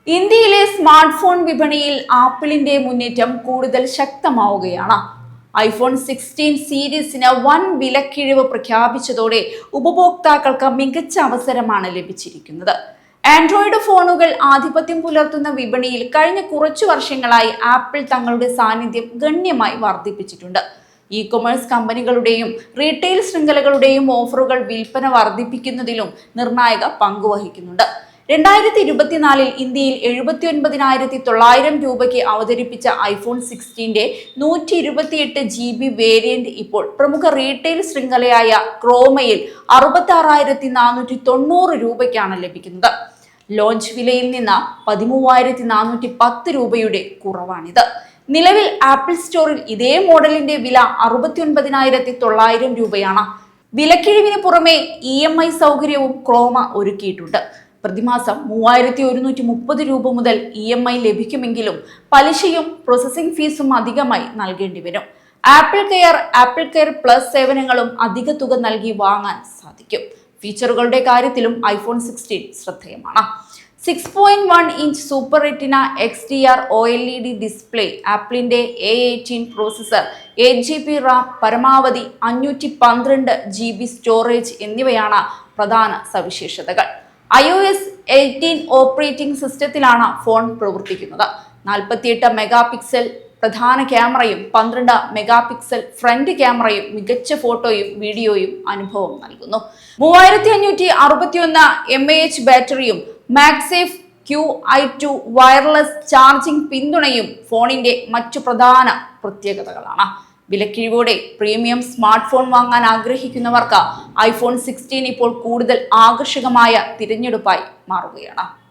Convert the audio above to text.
ഇന്ത്യയിലെ smart phone വിപണിയിൽ ആപ്പിളിന്റെ മുന്നേറ്റം കൂടുതൽ ശക്തമാവുകയാണ്. ഐഫോൺ 16 സീരീസിന് വൻ വിലക്കിഴിവ് പ്രഖ്യാപിച്ചതോടെ ഉപഭോക്താക്കൾക്ക് മികച്ച അവസരമാണ് ലഭിച്ചിരിക്കുന്നത്. ആൻഡ്രോയിഡ് ഫോണുകൾ ആധിപത്യം പുലർത്തുന്ന വിപണിയിൽ കഴിഞ്ഞ കുറച്ചു വർഷങ്ങളായി ആപ്പിൾ തങ്ങളുടെ സാന്നിധ്യം ഗണ്യമായി വർദ്ധിപ്പിച്ചിട്ടുണ്ട്. ഇ കൊമേഴ്സ് കമ്പനികളുടെയും റീറ്റെയിൽ ശൃംഖലകളുടെയും ഓഫറുകൾ വിൽപ്പന വർദ്ധിപ്പിക്കുന്നതിലും നിർണായക പങ്കുവഹിക്കുന്നുണ്ട്. 2024 ഇന്ത്യയിൽ 79,900 രൂപയ്ക്ക് അവതരിപ്പിച്ച ഐഫോൺ 16ന്റെ 128GB വേരിയന്റ് ഇപ്പോൾ പ്രമുഖ റീറ്റെയിൽ ശൃംഖലയായ ക്രോമയിൽ 66,490 രൂപയ്ക്കാണ് ലഭിക്കുന്നത്. ലോഞ്ച് വിലയിൽ നിന്ന് 13,410 രൂപയുടെ കുറവാണിത്. നിലവിൽ ആപ്പിൾ സ്റ്റോറിൽ ഇതേ മോഡലിന്റെ വില 69,900 രൂപയാണ്. വിലക്കിഴിവിന് പുറമെ EMI സൗകര്യവും ക്രോമ ഒരുക്കിയിട്ടുണ്ട്. പ്രതിമാസം 3,130 രൂപ മുതൽ EMI ലഭിക്കുമെങ്കിലും പലിശയും പ്രോസസ്സിംഗ് ഫീസും അധികമായി നൽകേണ്ടി വരും. ആപ്പിൾ കെയർ പ്ലസ് സേവനങ്ങളും അധിക തുക നൽകി വാങ്ങാൻ സാധിക്കും. ഫീച്ചറുകളുടെ കാര്യത്തിലും ഐഫോൺ 16 ശ്രദ്ധേയമാണ്. 6.1 inch super retina XDR OLED display, ആപ്പിളിന്റെ A18 പ്രോസസർ, 8GB റാം, പരമാവധി 512GB സ്റ്റോറേജ് എന്നിവയാണ് പ്രധാന സവിശേഷതകൾ. iOS 18 ഓപ്പറേറ്റിംഗ് സിസ്റ്റത്തിലാണ് ഫോൺ പ്രവർത്തിക്കുന്നത്. 48 മെഗാപിക്സൽ പ്രധാന ക്യാമറയും 12 മെഗാപിക്സൽ ഫ്രണ്ട് ക്യാമറയും മികച്ച ഫോട്ടോയും വീഡിയോയും അനുഭവം നൽകുന്നു. 3561 mAh ബാറ്ററിയും മാഗ്സേഫ് QI2 വയർലെസ് ചാർജിംഗ് പിന്തുണയും ഫോണിന്റെ മറ്റു പ്രധാന പ്രത്യേകതകളാണ്. വിലക്കിഴിവോടെ പ്രീമിയം സ്മാർട്ട് ഫോൺ വാങ്ങാൻ ആഗ്രഹിക്കുന്നവർക്ക് ഐഫോൺ 16 ഇപ്പോൾ കൂടുതൽ ആകർഷകമായ തിരഞ്ഞെടുപ്പായി മാറുകയാണ്.